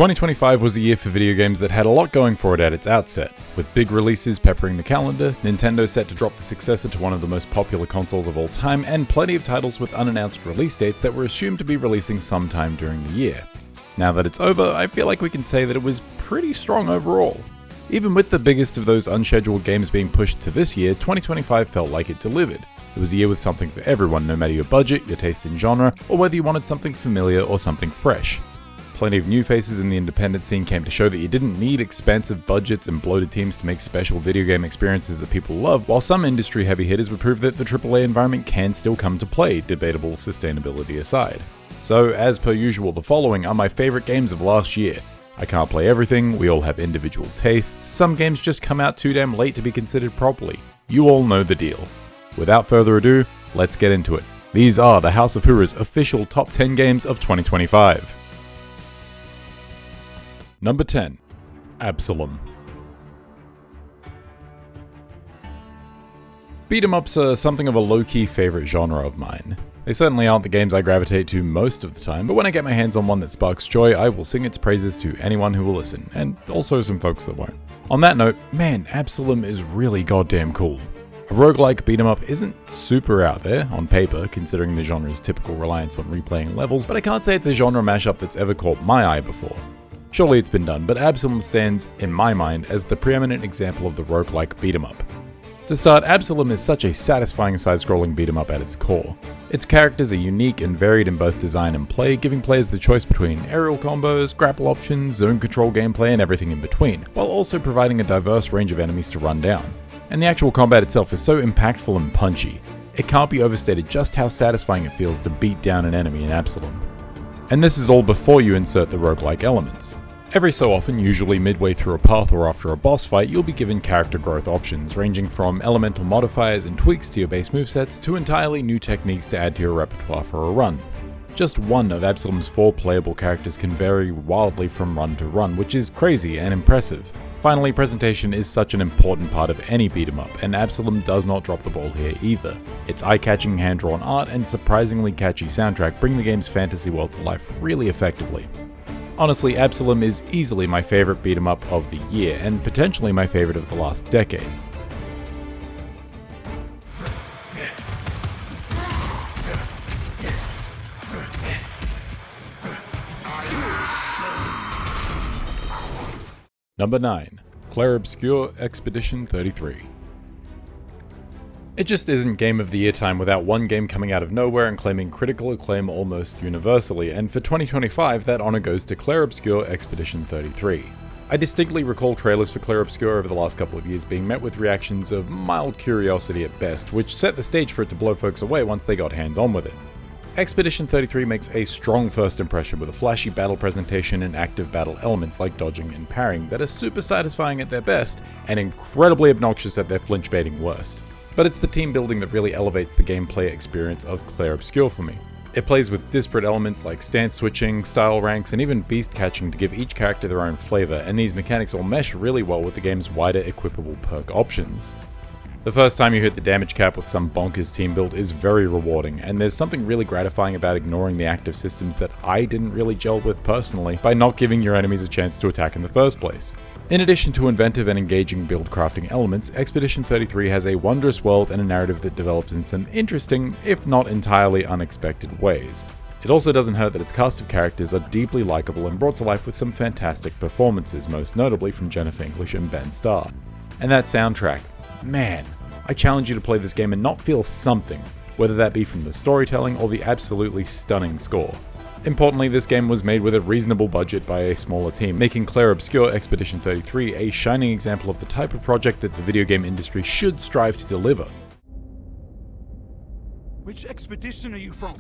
2025 was a year for video games that had a lot going for it at its outset, with big releases peppering the calendar, Nintendo set to drop the successor to one of the most popular consoles of all time, and plenty of titles with unannounced release dates that were assumed to be releasing sometime during the year. Now that it's over, I feel like we can say that it was pretty strong overall. Even with the biggest of those unscheduled games being pushed to this year, 2025 felt like it delivered. It was a year with something for everyone, no matter your budget, your taste in genre, or whether you wanted something familiar or something fresh. Plenty of new faces in the independent scene came to show that you didn't need expansive budgets and bloated teams to make special video game experiences that people love, while some industry heavy hitters would prove that the AAA environment can still come to play, debatable sustainability aside. So, as per usual, the following are my favorite games of last year. I can't play everything, we all have individual tastes, some games just come out too damn late to be considered properly. You all know the deal. Without further ado, let's get into it. These are the House of Hura's official top 10 games of 2025. Number 10. Absilum. Beat 'em ups are something of a low-key favorite genre of mine. They certainly aren't the games I gravitate to most of the time, but when I get my hands on one that sparks joy, I will sing its praises to anyone who will listen, and also some folks that won't. On that note, man, Absilum is really goddamn cool. A roguelike beat 'em up isn't super out there on paper, considering the genre's typical reliance on replaying levels, but I can't say it's a genre mashup that's ever caught my eye before. Surely it's been done, but Absilum stands, in my mind, as the preeminent example of the roguelike beat 'em up. To start, Absilum is such a satisfying side-scrolling beat 'em up at its core. Its characters are unique and varied in both design and play, giving players the choice between aerial combos, grapple options, zone control gameplay, and everything in between, while also providing a diverse range of enemies to run down. And the actual combat itself is so impactful and punchy. It can't be overstated just how satisfying it feels to beat down an enemy in Absilum. And this is all before you insert the roguelike elements. Every so often, usually midway through a path or after a boss fight, you'll be given character growth options, ranging from elemental modifiers and tweaks to your base movesets to entirely new techniques to add to your repertoire for a run. Just one of Absilum's 4 playable characters can vary wildly from run to run, which is crazy and impressive. Finally, presentation is such an important part of any beat 'em up, and Absilum does not drop the ball here either. Its eye-catching hand-drawn art and surprisingly catchy soundtrack bring the game's fantasy world to life really effectively. Honestly, Absilum is easily my favorite beat 'em up of the year, and potentially my favorite of the last decade. Number 9. Clair Obscur Expedition 33. It just isn't Game of the Year time without one game coming out of nowhere and claiming critical acclaim almost universally, and for 2025 that honor goes to Clair Obscur Expedition 33. I distinctly recall trailers for Clair Obscur over the last couple of years being met with reactions of mild curiosity at best, which set the stage for it to blow folks away once they got hands on with it. Expedition 33 makes a strong first impression with a flashy battle presentation and active battle elements like dodging and parrying that are super satisfying at their best and incredibly obnoxious at their flinch-baiting worst. But it's the team building that really elevates the gameplay experience of Clair Obscur for me. It plays with disparate elements like stance switching, style ranks, and even beast catching to give each character their own flavor, and these mechanics all mesh really well with the game's wider equipable perk options. The first time you hit the damage cap with some bonkers team build is very rewarding, and there's something really gratifying about ignoring the active systems that I didn't really gel with personally by not giving your enemies a chance to attack in the first place. In addition to inventive and engaging build crafting elements, Expedition 33 has a wondrous world and a narrative that develops in some interesting, if not entirely unexpected ways. It also doesn't hurt that its cast of characters are deeply likable and brought to life with some fantastic performances, most notably from Jennifer English and Ben Starr. And that soundtrack, man, I challenge you to play this game and not feel something, whether that be from the storytelling or the absolutely stunning score. Importantly, this game was made with a reasonable budget by a smaller team, making Clair Obscur Expedition 33 a shining example of the type of project that the video game industry should strive to deliver. Which expedition are you from?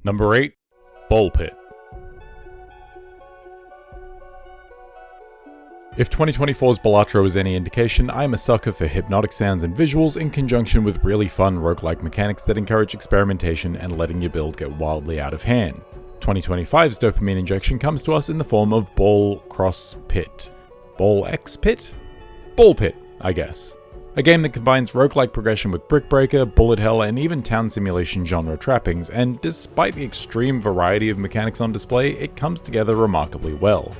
Number 8. Ball Pit. If 2024's Balatro is any indication, I am a sucker for hypnotic sounds and visuals in conjunction with really fun roguelike mechanics that encourage experimentation and letting your build get wildly out of hand. 2025's dopamine injection comes to us in the form of Ball Cross Pit. Ball X Pit? Ball Pit, I guess. A game that combines roguelike progression with brick breaker, bullet hell, and even town simulation genre trappings, and despite the extreme variety of mechanics on display, it comes together remarkably well.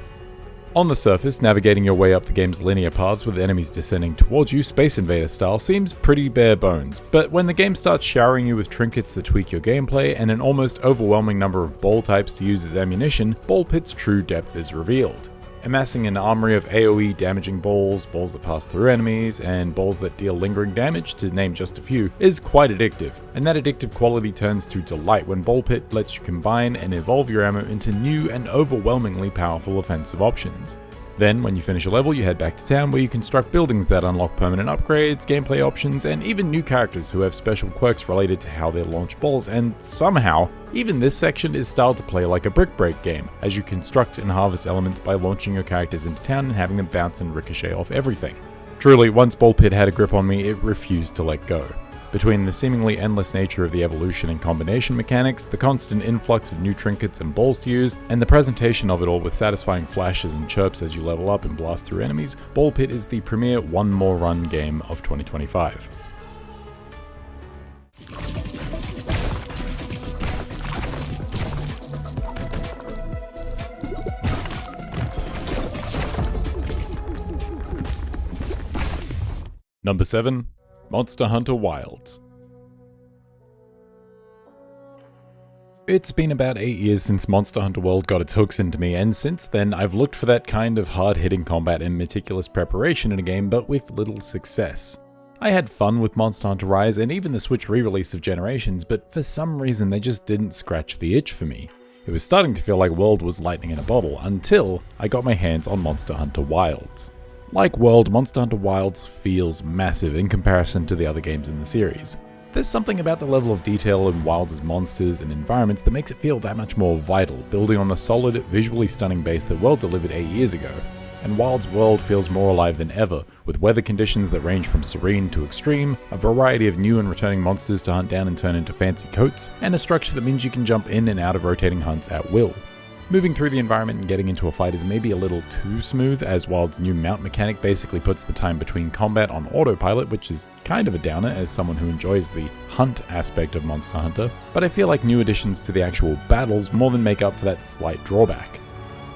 On the surface, navigating your way up the game's linear paths with enemies descending towards you Space Invader style seems pretty bare bones, but when the game starts showering you with trinkets that tweak your gameplay and an almost overwhelming number of ball types to use as ammunition, Ball Pit's true depth is revealed. Amassing an armory of AoE damaging balls, balls that pass through enemies, and balls that deal lingering damage, to name just a few, is quite addictive, and that addictive quality turns to delight when Ball Pit lets you combine and evolve your ammo into new and overwhelmingly powerful offensive options. Then, when you finish a level, you head back to town where you construct buildings that unlock permanent upgrades, gameplay options, and even new characters who have special quirks related to how they launch balls, and somehow, even this section is styled to play like a brick break game, as you construct and harvest elements by launching your characters into town and having them bounce and ricochet off everything. Truly, once Ball Pit had a grip on me, it refused to let go. Between the seemingly endless nature of the evolution and combination mechanics, the constant influx of new trinkets and balls to use, and the presentation of it all with satisfying flashes and chirps as you level up and blast through enemies, Ball Pit is the premier one more run game of 2025. Number 7. Monster Hunter Wilds. It's been about 8 years since Monster Hunter World got its hooks into me, and since then I've looked for that kind of hard-hitting combat and meticulous preparation in a game, but with little success. I had fun with Monster Hunter Rise and even the Switch re-release of Generations, but for some reason they just didn't scratch the itch for me. It was starting to feel like World was lightning in a bottle, until I got my hands on Monster Hunter Wilds. Like World, Monster Hunter Wilds feels massive in comparison to the other games in the series. There's something about the level of detail in Wilds' monsters and environments that makes it feel that much more vital, building on the solid, visually stunning base that World delivered 8 years ago. And Wilds' world feels more alive than ever, with weather conditions that range from serene to extreme, a variety of new and returning monsters to hunt down and turn into fancy coats, and a structure that means you can jump in and out of rotating hunts at will. Moving through the environment and getting into a fight is maybe a little too smooth, as Wild's new mount mechanic basically puts the time between combat on autopilot, which is kind of a downer as someone who enjoys the hunt aspect of Monster Hunter, but I feel like new additions to the actual battles more than make up for that slight drawback.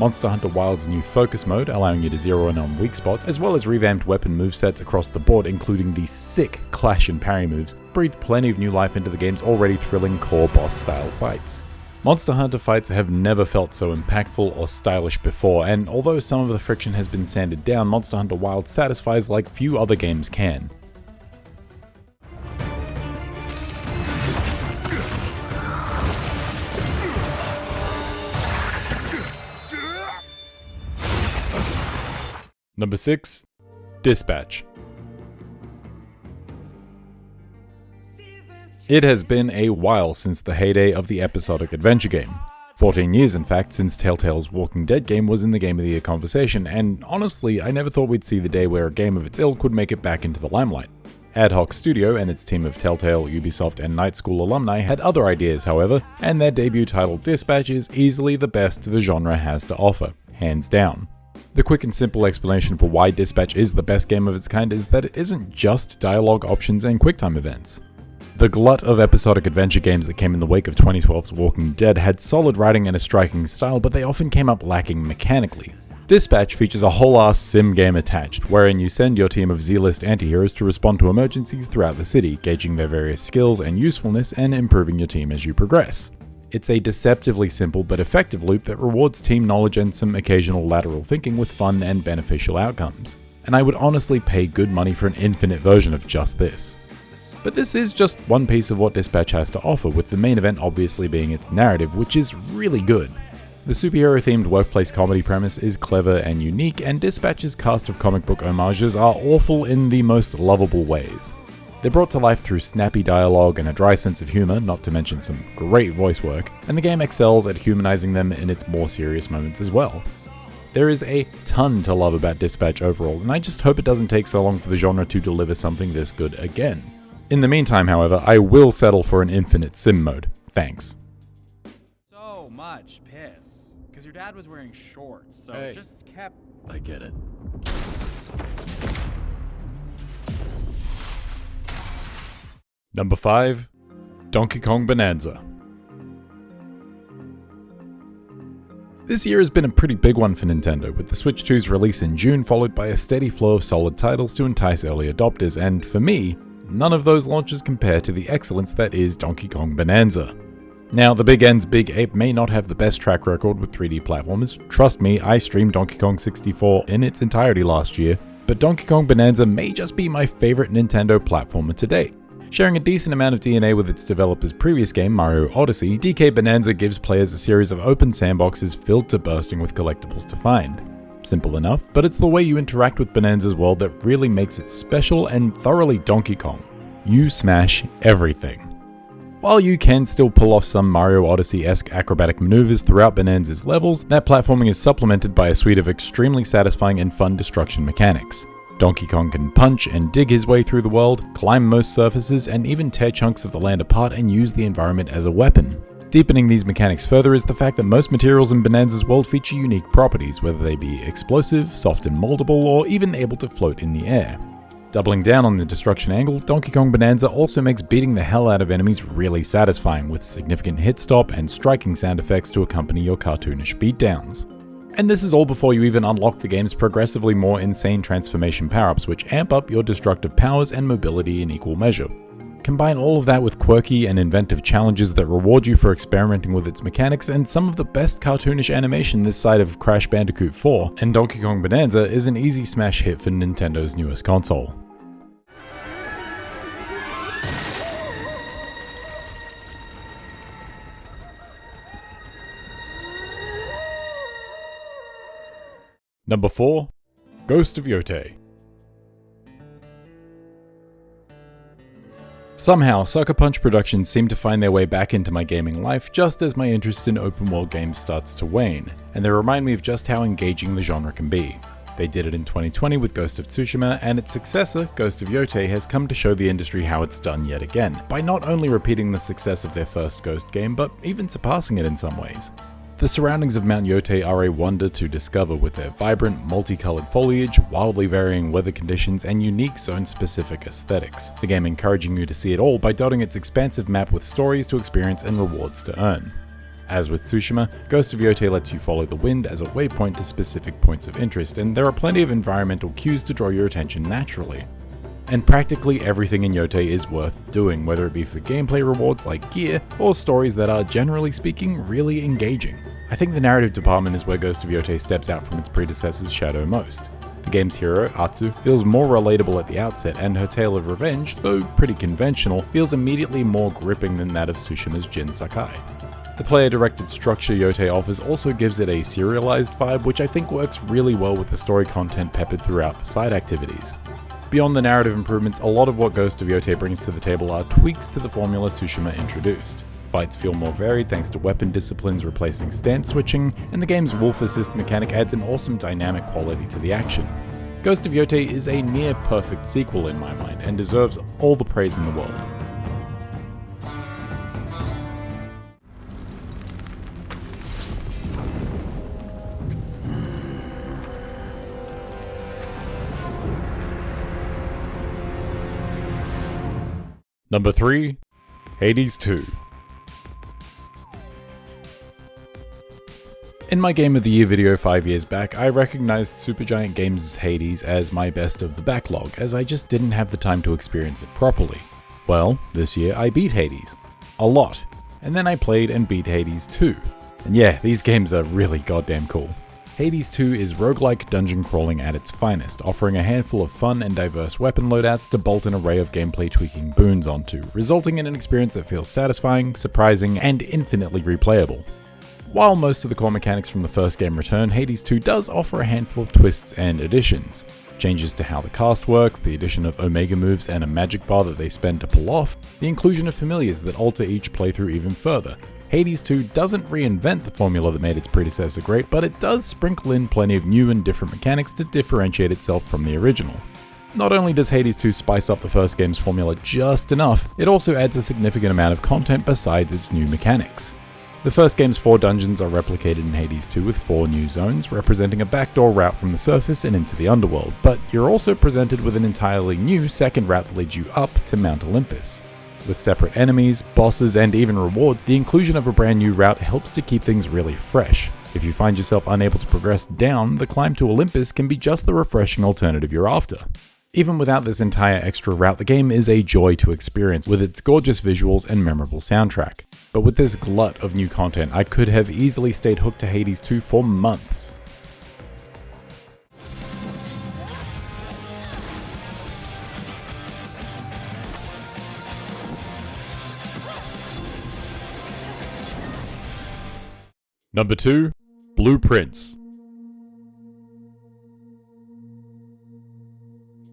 Monster Hunter Wilds' new focus mode, allowing you to zero in on weak spots, as well as revamped weapon movesets across the board, including the sick clash and parry moves, breathed plenty of new life into the game's already thrilling core boss-style fights. Monster Hunter fights have never felt so impactful or stylish before, and although some of the friction has been sanded down, Monster Hunter Wilds satisfies like few other games can. Number 6. Dispatch. It has been a while since the heyday of the episodic adventure game. 14 years in fact since Telltale's Walking Dead game was in the Game of the Year conversation, and honestly I never thought we'd see the day where a game of its ilk would make it back into the limelight. Ad Hoc Studio and its team of Telltale, Ubisoft and Night School alumni had other ideas however, and their debut title Dispatch is easily the best the genre has to offer, hands down. The quick and simple explanation for why Dispatch is the best game of its kind is that it isn't just dialogue options and quicktime events. The glut of episodic adventure games that came in the wake of 2012's Walking Dead had solid writing and a striking style, but they often came up lacking mechanically. Dispatch features a whole-ass sim game attached, wherein you send your team of Z-list anti-heroes to respond to emergencies throughout the city, gauging their various skills and usefulness and improving your team as you progress. It's a deceptively simple but effective loop that rewards team knowledge and some occasional lateral thinking with fun and beneficial outcomes. And I would honestly pay good money for an infinite version of just this. But this is just one piece of what Dispatch has to offer, with the main event obviously being its narrative, which is really good. The superhero-themed workplace comedy premise is clever and unique, and Dispatch's cast of comic book homages are awful in the most lovable ways. They're brought to life through snappy dialogue and a dry sense of humor, not to mention some great voice work, and the game excels at humanizing them in its more serious moments as well. There is a ton to love about Dispatch overall, and I just hope it doesn't take so long for the genre to deliver something this good again. In the meantime, however, I will settle for an infinite sim mode. Thanks. So much piss. Because your dad was wearing shorts, so Hey. just kept... I get it. Number 5. Donkey Kong Bonanza. This year has been a pretty big one for Nintendo, with the Switch 2's release in June followed by a steady flow of solid titles to entice early adopters, and for me, none of those launches compare to the excellence that is Donkey Kong Bonanza. Now, the Big N's Big Ape may not have the best track record with 3D platformers. Trust me, I streamed Donkey Kong 64 in its entirety last year, but Donkey Kong Bonanza may just be my favorite Nintendo platformer to date. Sharing a decent amount of DNA with its developer's previous game, Mario Odyssey, DK Bonanza gives players a series of open sandboxes filled to bursting with collectibles to find. Simple enough, but it's the way you interact with Bonanza's world that really makes it special and thoroughly Donkey Kong. You smash everything. While you can still pull off some Mario Odyssey-esque acrobatic maneuvers throughout Bonanza's levels, that platforming is supplemented by a suite of extremely satisfying and fun destruction mechanics. Donkey Kong can punch and dig his way through the world, climb most surfaces, and even tear chunks of the land apart and use the environment as a weapon. Deepening these mechanics further is the fact that most materials in Bonanza's world feature unique properties, whether they be explosive, soft and moldable, or even able to float in the air. Doubling down on the destruction angle, Donkey Kong Bonanza also makes beating the hell out of enemies really satisfying, with significant hit stop and striking sound effects to accompany your cartoonish beatdowns. And this is all before you even unlock the game's progressively more insane transformation power-ups, which amp up your destructive powers and mobility in equal measure. Combine all of that with quirky and inventive challenges that reward you for experimenting with its mechanics, and some of the best cartoonish animation this side of Crash Bandicoot 4, and Donkey Kong Bonanza is an easy smash hit for Nintendo's newest console. Number 4. Ghost of Yote. Somehow, Sucker Punch Productions seem to find their way back into my gaming life just as my interest in open world games starts to wane, and they remind me of just how engaging the genre can be. They did it in 2020 with Ghost of Tsushima, and its successor, Ghost of Yote, has come to show the industry how it's done yet again, by not only repeating the success of their first Ghost game, but even surpassing it in some ways. The surroundings of Mount Yote are a wonder to discover, with their vibrant, multicolored foliage, wildly varying weather conditions, and unique zone-specific aesthetics. The game encouraging you to see it all by dotting its expansive map with stories to experience and rewards to earn. As with Tsushima, Ghost of Yote lets you follow the wind as a waypoint to specific points of interest, and there are plenty of environmental cues to draw your attention naturally. And practically everything in Yote is worth doing, whether it be for gameplay rewards like gear, or stories that are, generally speaking, really engaging. I think the narrative department is where Ghost of Yote steps out from its predecessor's shadow most. The game's hero, Atsu, feels more relatable at the outset, and her tale of revenge, though pretty conventional, feels immediately more gripping than that of Tsushima's Jin Sakai. The player-directed structure Yote offers also gives it a serialized vibe, which I think works really well with the story content peppered throughout the side activities. Beyond the narrative improvements, a lot of what Ghost of Yote brings to the table are tweaks to the formula Tsushima introduced. Fights feel more varied thanks to weapon disciplines replacing stance switching, and the game's wolf assist mechanic adds an awesome dynamic quality to the action. Ghost of Yote is a near-perfect sequel in my mind, and deserves all the praise in the world. Number 3. Hades 2. In my Game of the Year video 5 years back, I recognized Supergiant Games' Hades as my best of the backlog, as I just didn't have the time to experience it properly. Well, this year I beat Hades. A lot. And then I played and beat Hades 2. And yeah, these games are really goddamn cool. Hades 2 is roguelike dungeon crawling at its finest, offering a handful of fun and diverse weapon loadouts to bolt an array of gameplay tweaking boons onto, resulting in an experience that feels satisfying, surprising, and infinitely replayable. While most of the core mechanics from the first game return, Hades 2 does offer a handful of twists and additions. Changes to how the cast works, the addition of Omega moves and a magic bar that they spend to pull off, the inclusion of familiars that alter each playthrough even further. Hades 2 doesn't reinvent the formula that made its predecessor great, but it does sprinkle in plenty of new and different mechanics to differentiate itself from the original. Not only does Hades 2 spice up the first game's formula just enough, it also adds a significant amount of content besides its new mechanics. The first game's 4 dungeons are replicated in Hades 2 with 4 new zones, representing a backdoor route from the surface and into the underworld, but you're also presented with an entirely new second route that leads you up to Mount Olympus. With separate enemies, bosses, and even rewards, the inclusion of a brand new route helps to keep things really fresh. If you find yourself unable to progress down, the climb to Olympus can be just the refreshing alternative you're after. Even without this entire extra route, the game is a joy to experience with its gorgeous visuals and memorable soundtrack. But with this glut of new content, I could have easily stayed hooked to Hades 2 for months. Number 2. Blueprints.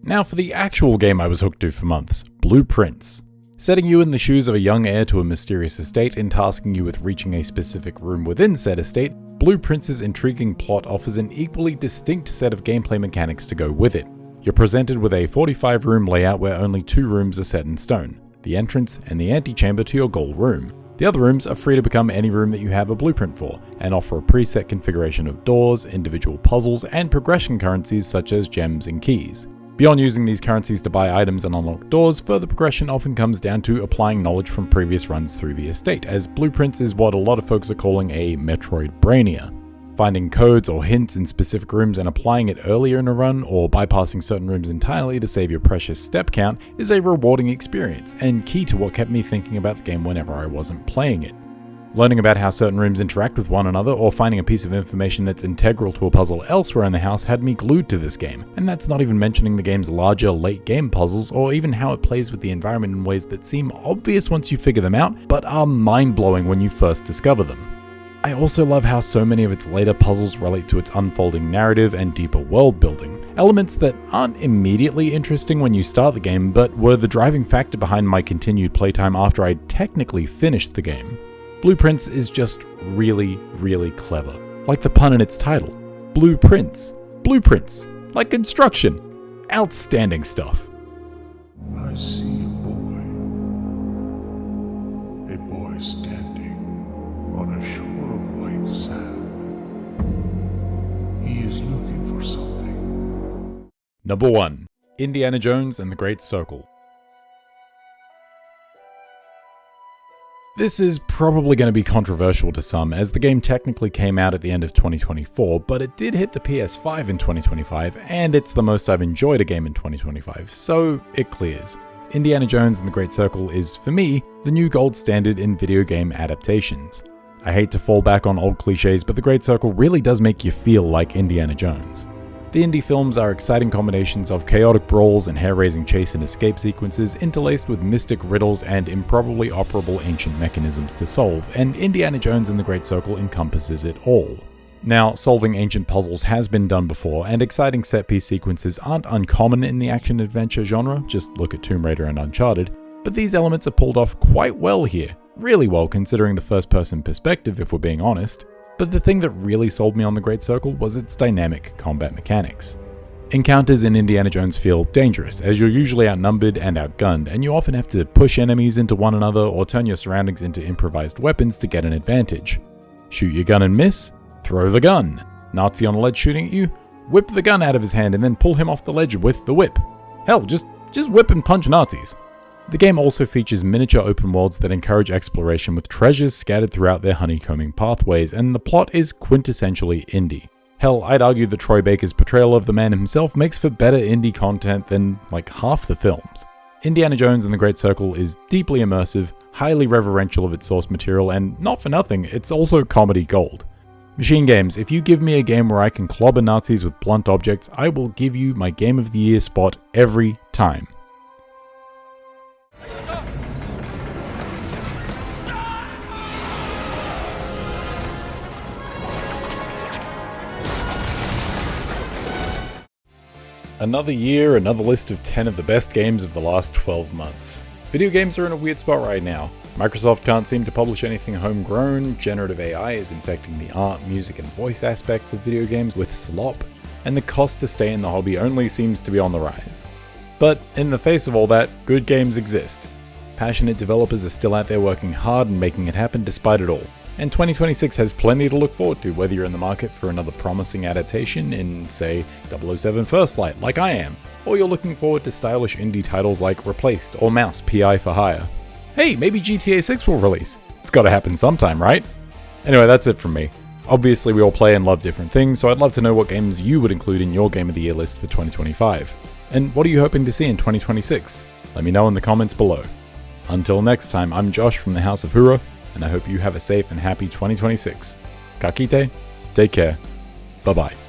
Now for the actual game I was hooked to for months, Blueprints. Setting you in the shoes of a young heir to a mysterious estate and tasking you with reaching a specific room within said estate, Blueprints' intriguing plot offers an equally distinct set of gameplay mechanics to go with it. You're presented with a 45-room layout where only 2 rooms are set in stone, the entrance and the antechamber to your goal room. The other rooms are free to become any room that you have a blueprint for, and offer a preset configuration of doors, individual puzzles, and progression currencies such as gems and keys. Beyond using these currencies to buy items and unlock doors, further progression often comes down to applying knowledge from previous runs through the estate, as Blueprints is what a lot of folks are calling a Metroidvania. Finding codes or hints in specific rooms and applying it earlier in a run, or bypassing certain rooms entirely to save your precious step count, is a rewarding experience, and key to what kept me thinking about the game whenever I wasn't playing it. Learning about how certain rooms interact with one another, or finding a piece of information that's integral to a puzzle elsewhere in the house had me glued to this game, and that's not even mentioning the game's larger late game puzzles, or even how it plays with the environment in ways that seem obvious once you figure them out, but are mind-blowing when you first discover them. I also love how so many of its later puzzles relate to its unfolding narrative and deeper world building, elements that aren't immediately interesting when you start the game, but were the driving factor behind my continued playtime after I'd technically finished the game. Blueprints is just really, really clever. Like the pun in its title. Blueprints. Blueprints. Like construction. Outstanding stuff. I see a boy. A boy standing on a shore of white sand. He is looking for something. Number 1. Indiana Jones and the Great Circle. This is probably going to be controversial to some, as the game technically came out at the end of 2024, but it did hit the PS5 in 2025, and it's the most I've enjoyed a game in 2025, so it clears. Indiana Jones and the Great Circle is, for me, the new gold standard in video game adaptations. I hate to fall back on old cliches, but the Great Circle really does make you feel like Indiana Jones. The indie films are exciting combinations of chaotic brawls and hair-raising chase and escape sequences interlaced with mystic riddles and improbably operable ancient mechanisms to solve, and Indiana Jones and the Great Circle encompasses it all. Now, solving ancient puzzles has been done before, and exciting set-piece sequences aren't uncommon in the action-adventure genre, just look at Tomb Raider and Uncharted, but these elements are pulled off quite well here, really well considering the first-person perspective if we're being honest. But the thing that really sold me on the Great Circle was its dynamic combat mechanics. Encounters in Indiana Jones feel dangerous, as you're usually outnumbered and outgunned, and you often have to push enemies into one another or turn your surroundings into improvised weapons to get an advantage. Shoot your gun and miss? Throw the gun. Nazi on a ledge shooting at you? Whip the gun out of his hand and then pull him off the ledge with the whip. Hell, just whip and punch Nazis. The game also features miniature open worlds that encourage exploration with treasures scattered throughout their honeycombing pathways, and the plot is quintessentially indie. Hell, I'd argue that Troy Baker's portrayal of the man himself makes for better indie content than like half the films. Indiana Jones and the Great Circle is deeply immersive, highly reverential of its source material, and not for nothing, it's also comedy gold. Machine Games, if you give me a game where I can clobber Nazis with blunt objects, I will give you my Game of the Year spot every time. Another year, another list of 10 of the best games of the last 12 months. Video games are in a weird spot right now. Microsoft can't seem to publish anything homegrown, generative AI is infecting the art, music, and voice aspects of video games with slop, and the cost to stay in the hobby only seems to be on the rise. But in the face of all that, good games exist. Passionate developers are still out there working hard and making it happen despite it all. And 2026 has plenty to look forward to, whether you're in the market for another promising adaptation in, say, 007 First Light, like I am, or you're looking forward to stylish indie titles like Replaced or Mouse PI for Hire. Hey, maybe GTA 6 will release. It's gotta happen sometime, right? Anyway, that's it from me. Obviously, we all play and love different things, so I'd love to know what games you would include in your Game of the Year list for 2025. And what are you hoping to see in 2026? Let me know in the comments below. Until next time, I'm Josh from the House of Hura, and I hope you have a safe and happy 2026. Kakite, take care, bye bye.